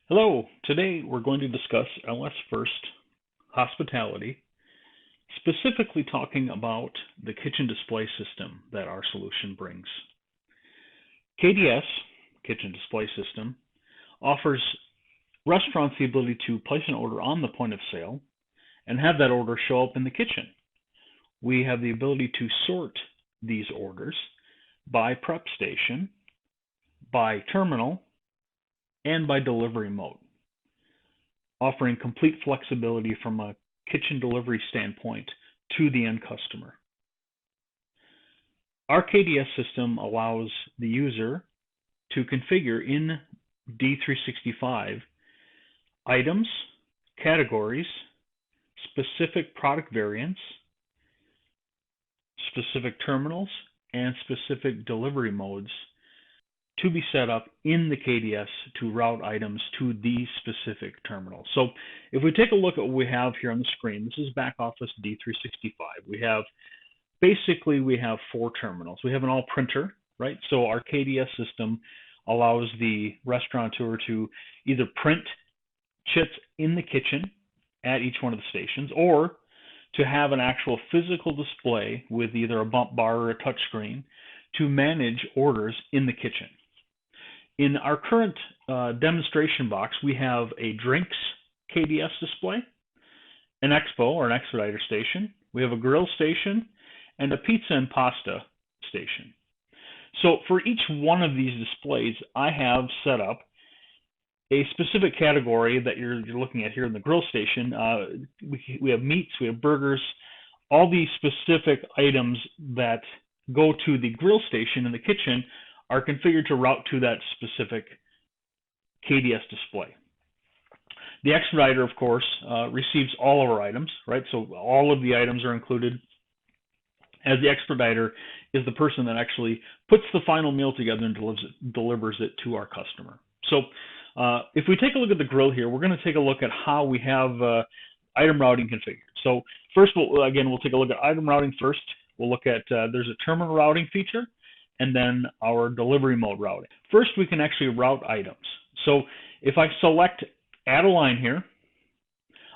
Hello, today we're going to discuss LS First Hospitality, specifically talking about the kitchen display system that our solution brings. KDS, Kitchen Display System, offers restaurants the ability to place an order on the point of sale and have that order show up in the kitchen. We have the ability to sort these orders by prep station, by terminal, and by delivery mode, offering complete flexibility from a kitchen delivery standpoint to the end customer. Our KDS system allows the user to configure in D365 items, categories, specific product variants, specific terminals, and specific delivery modes to be set up in the KDS to route items to these specific terminals. So if we take a look at what we have here on the screen, this is back office D365. We have four terminals. We have an all printer, right? So our KDS system allows the restaurateur to either print chits in the kitchen at each one of the stations, or to have an actual physical display with either a bump bar or a touch screen to manage orders in the kitchen. In our current demonstration box, we have a drinks KDS display, an expo or an expediter station, we have a grill station, and a pizza and pasta station. So for each one of these displays, I have set up a specific category that you're looking at here in the grill station. We have meats, we have burgers, all these specific items that go to the grill station in the kitchen are configured to route to that specific KDS display. The expediter, of course, receives all of our items, right? So all of the items are included, as the expediter is the person that actually puts the final meal together and delivers it to our customer. So if we take a look at the grill here, we're going to take a look at how we have item routing configured. So first, we'll take a look at item routing first. We'll look at, there's a terminal routing feature, and then our delivery mode routing. First, we can actually route items. So if I select add a line here,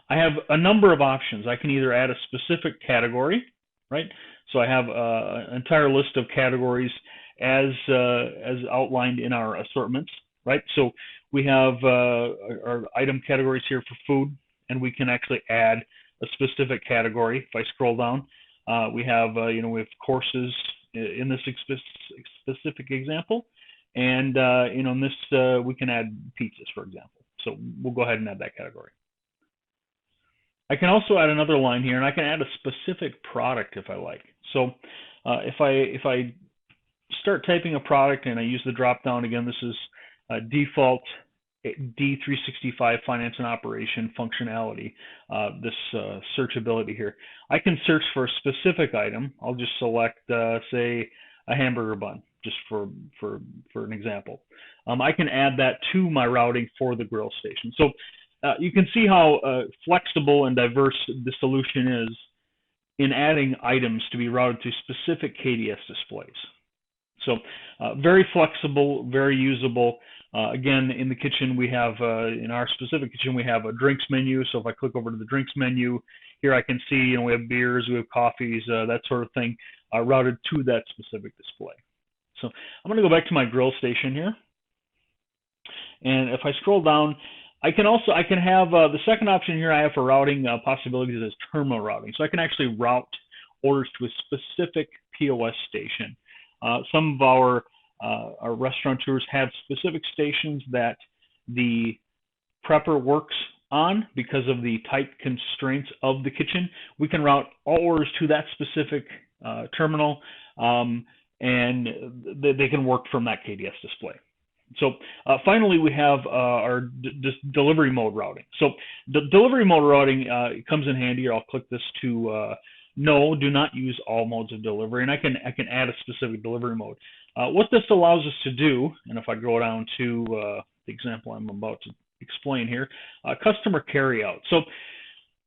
I have a number of options. I can either add a specific category, right? So I have an entire list of categories as outlined in our assortments, right? So we have our item categories here for food, and we can actually add a specific category. If I scroll down, we have courses in this specific example, and in this we can add pizzas, for example. So we'll go ahead and add that category. I can also add another line here, and I can add a specific product if I like. So if I start typing a product and I use the drop down again, this is default D365 finance and operation functionality, this searchability here. I can search for a specific item. I'll just select, say, a hamburger bun, just for an example. I can add that to my routing for the grill station. So you can see how flexible and diverse the solution is in adding items to be routed to specific KDS displays. So very flexible, very usable. Again, in the kitchen, we have, in our specific kitchen, we have a drinks menu. So if I click over to the drinks menu, here I can see, we have beers, we have coffees, that sort of thing, routed to that specific display. So I'm going to go back to my grill station here. And if I scroll down, I can have the second option here I have for routing possibilities is terminal routing. So I can actually route orders to a specific POS station. Some of our restaurateurs have specific stations that the prepper works on because of the tight constraints of the kitchen. We can route all orders to that specific terminal, and they can work from that KDS display. So finally, we have our delivery mode routing. So the delivery mode routing comes in handy. I'll click this to no, do not use all modes of delivery, and I can add a specific delivery mode. What this allows us to do, and if I go down to the example I'm about to explain here, customer carryout. So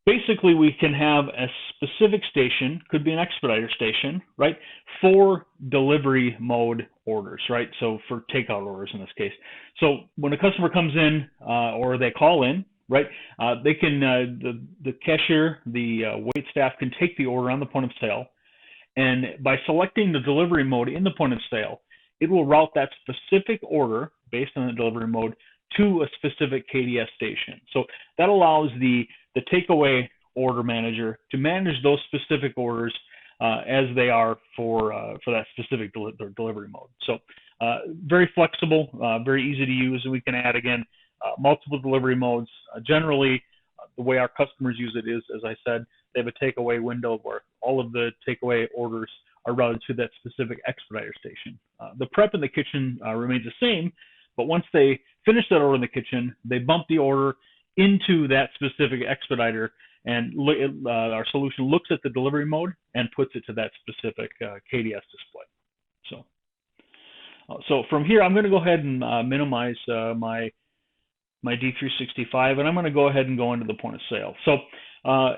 basically we can have a specific station, could be an expediter station, right, for delivery mode orders, right? So for takeout orders in this case. So when a customer comes in or they call in, right, they can the cashier, the wait staff can take the order on the point of sale, and by selecting the delivery mode in the point of sale, it will route that specific order based on the delivery mode to a specific KDS station. So that allows the takeaway order manager to manage those specific orders as they are for that specific delivery mode. So very flexible, very easy to use, and we can add, again, multiple delivery modes. Generally, the way our customers use it is, as I said, they have a takeaway window where all of the takeaway orders are routed to that specific expediter station. The prep in the kitchen remains the same, but once they finish that order in the kitchen, they bump the order into that specific expediter, and our solution looks at the delivery mode and puts it to that specific KDS display. So from here, I'm going to go ahead and minimize my D365, and I'm going to go ahead and go into the point of sale. So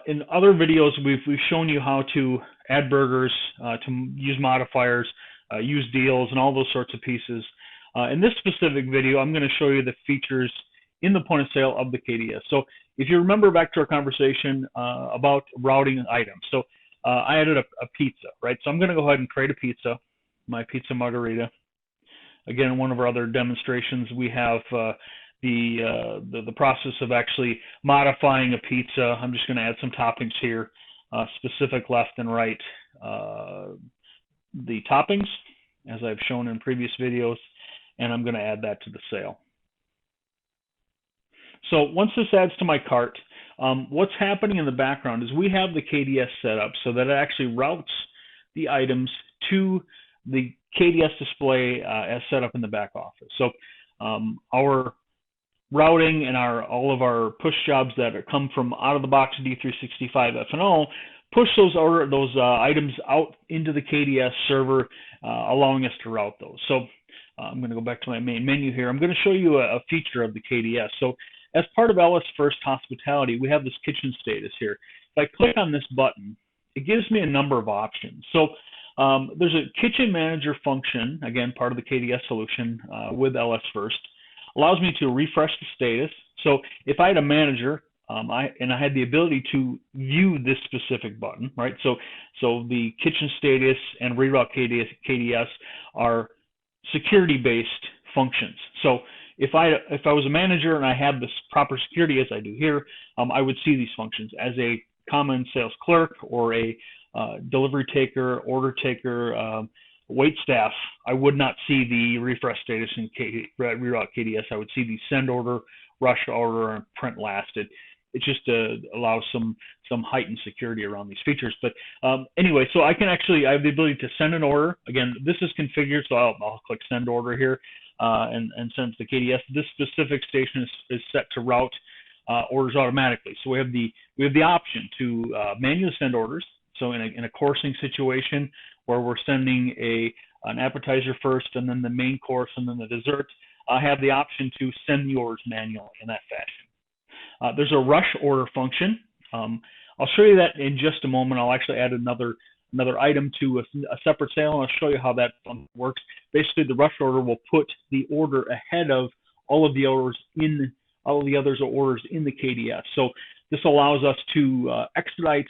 in other videos, we've shown you how to add burgers, to use modifiers, use deals, and all those sorts of pieces. In this specific video, I'm going to show you the features in the point of sale of the KDS. So if you remember back to our conversation about routing items, so I added a pizza, right? So I'm going to go ahead and create a pizza, my pizza margarita. Again, in one of our other demonstrations, we have the process of actually modifying a pizza. I'm just going to add some toppings here, specific left and right, the toppings, as I've shown in previous videos, and I'm going to add that to the sale. So once this adds to my cart, what's happening in the background is we have the KDS set up so that it actually routes the items to the KDS display as set up in the back office. So our routing and all of our push jobs that come from out of the box D365 F&O push those items out into the KDS server, allowing us to route those. So I'm going to go back to my main menu here. I'm going to show you a feature of the KDS. So as part of LS First Hospitality, we have this kitchen status here. If I click on this button, it gives me a number of options. So there's a kitchen manager function, again, part of the KDS solution with LS First. Allows me to refresh the status. So if I had a manager I had the ability to view this specific button, right? So the kitchen status and reroute KDS are security-based functions. So if I was a manager and I had this proper security as I do here, I would see these functions. As a common sales clerk or a delivery taker, order taker, wait staff, I would not see the refresh status and reroute KDS. I would see the send order, rush order, and print last. It just allows some heightened security around these features. But anyway, so I have the ability to send an order. Again, this is configured, so I'll click send order here and send to KDS. This specific station is set to route orders automatically. So we have the option to manually send orders. So in a coursing situation where we're sending an appetizer first and then the main course and then the dessert, I have the option to send the orders manually in that fashion. There's a rush order function. I'll show you that in just a moment. I'll actually add another item to a separate sale, and I'll show you how that works. Basically, the rush order will put the order ahead of all of the orders in the KDS. So this allows us to expedite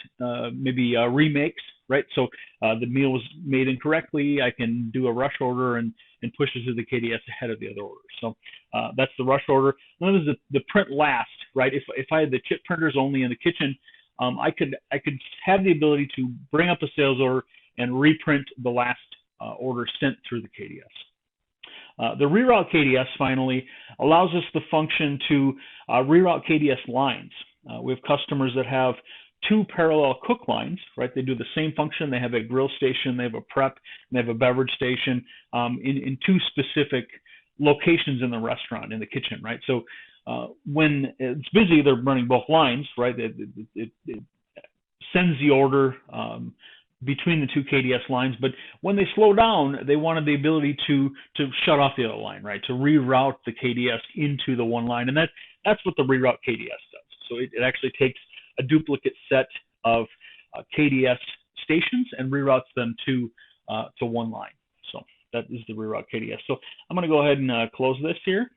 maybe remakes, right? So the meal was made incorrectly. I can do a rush order and push it to the KDS ahead of the other orders. So that's the rush order. And then there's the print last, right? If I had the chip printers only in the kitchen, I could have the ability to bring up a sales order and reprint the last order sent through the KDS. The reroute KDS finally allows us the function to reroute KDS lines. We have customers that have two parallel cook lines, right? They do the same function. They have a grill station, they have a prep, and they have a beverage station in two specific locations in the restaurant, in the kitchen, right? So when it's busy, they're running both lines, right? It sends the order between the two KDS lines, but when they slow down, they wanted the ability to shut off the other line, right? To reroute the KDS into the one line, and that's what the reroute KDS does. So it actually takes a duplicate set of KDS stations and reroutes them to one line. So that is the reroute KDS. So I'm going to go ahead and close this here,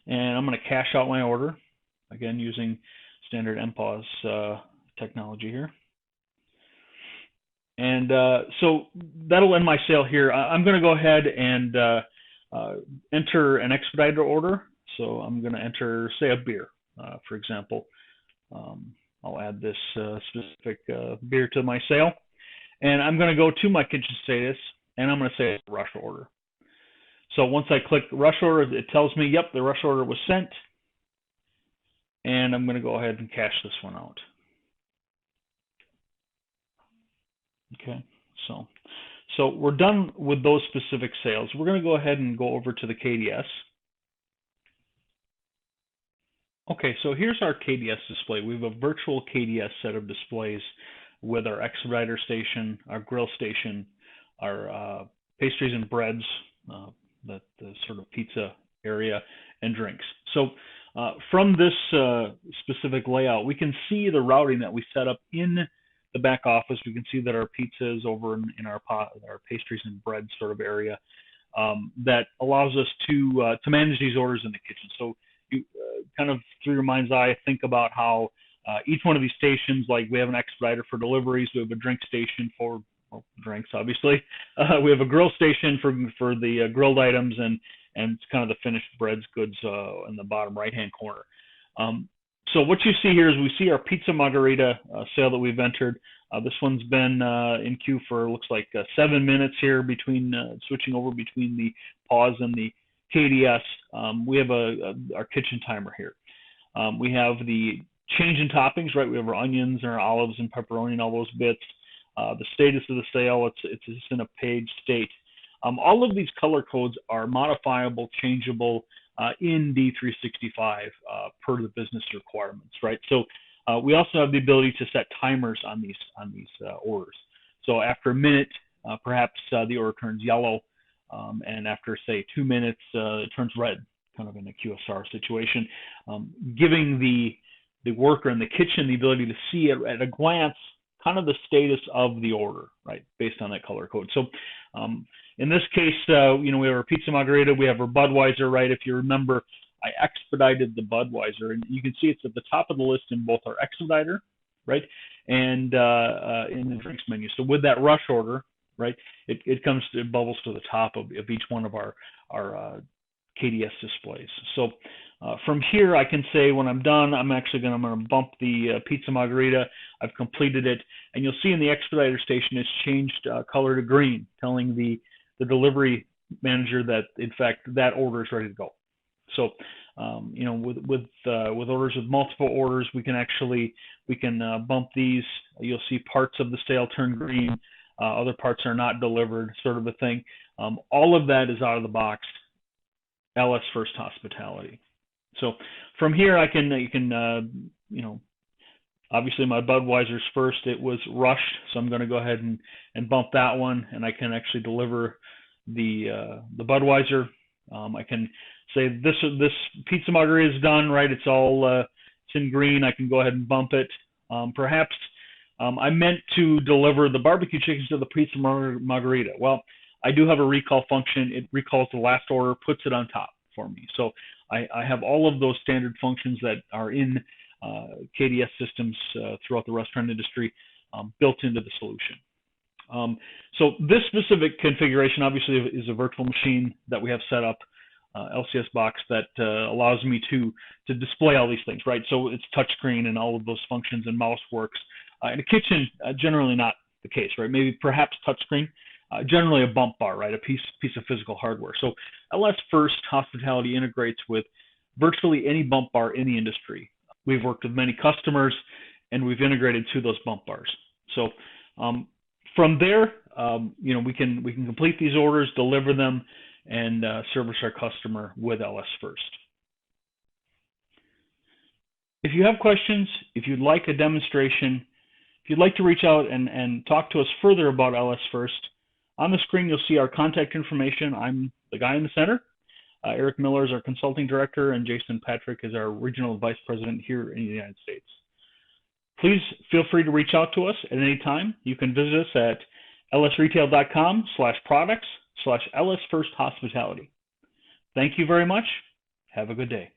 and I'm going to cache out my order, again using standard MPOS technology here. And so that'll end my sale here. I'm going to go ahead and enter an expedited order. So I'm going to enter, say, a beer, for example. I'll add this specific beer to my sale. And I'm going to go to my kitchen status, and I'm going to say it's a rush order. So once I click rush order, it tells me, yep, the rush order was sent. And I'm going to go ahead and cache this one out. Okay, so we're done with those specific sales. We're going to go ahead and go over to the KDS. Okay, so here's our KDS display. We have a virtual KDS set of displays with our expediter station, our grill station, our pastries and breads, the sort of pizza area, and drinks. So from this specific layout, we can see the routing that we set up in the back office. We can see that our pizza is over in our pastries and bread sort of area. That allows us to manage these orders in the kitchen. So you kind of through your mind's eye think about how each one of these stations, like we have an expediter for deliveries, we have a drink station for drinks, obviously. We have a grill station for the grilled items, and it's kind of the finished breads goods in the bottom right-hand corner. So what you see here is we see our pizza margarita sale that we've entered. This one's been in queue for, looks like 7 minutes here between switching over between the pause and the KDS. We have our kitchen timer here. We have the change in toppings, right? We have our onions and our olives and pepperoni and all those bits. The status of the sale, it's in a page state. All of these color codes are modifiable, changeable in D365 per the business requirements, right? So we also have the ability to set timers on these orders. So after a minute, perhaps the order turns yellow, and after say 2 minutes, it turns red, kind of in a QSR situation, giving the worker in the kitchen the ability to see at a glance kind of the status of the order, right, based on that color code. So in this case, we have our pizza margarita, we have our Budweiser, right? If you remember, I expedited the Budweiser, and you can see it's at the top of the list in both our expediter, right, and in the drinks menu. So with that rush order, right, it bubbles to the top of each one of our KDS displays. So from here, I can say when I'm done, I'm going to bump the pizza margarita. I've completed it, and you'll see in the expediter station it's changed color to green, telling the delivery manager that in fact that order is ready to go. So with orders with multiple orders, we can bump these. You'll see parts of the sale turn green, other parts are not delivered, sort of a thing. All of that is out of the box LS First Hospitality. So from here, you can obviously my Budweiser's first. It was rushed, so I'm going to go ahead and bump that one, and I can actually deliver the Budweiser. I can say this pizza margarita is done, right? It's all it's in green. I can go ahead and bump it. Perhaps I meant to deliver the barbecue chickens to the pizza margarita. Well, I do have a recall function. It recalls the last order, puts it on top for me. So I have all of those standard functions that are in KDS systems throughout the restaurant industry built into the solution. So this specific configuration obviously is a virtual machine that we have set up, LCS box that allows me to display all these things, right? So it's touchscreen and all of those functions, and mouse works. In a kitchen, generally not the case, right? Maybe perhaps touchscreen, generally a bump bar, right? A piece of physical hardware. So LS First Hospitality integrates with virtually any bump bar in the industry. We've worked with many customers, and we've integrated to those bump bars. So from there, we can complete these orders, deliver them, and service our customer with LS First. If you have questions, if you'd like a demonstration, if you'd like to reach out and talk to us further about LS First, on the screen you'll see our contact information. I'm the guy in the center. Eric Miller is our consulting director, and Jason Patrick is our regional vice president here in the United States. please feel free to reach out to us at any time. You can visit us at lsretail.com/products/LSFirstHospitality. Thank you very much. Have a good day.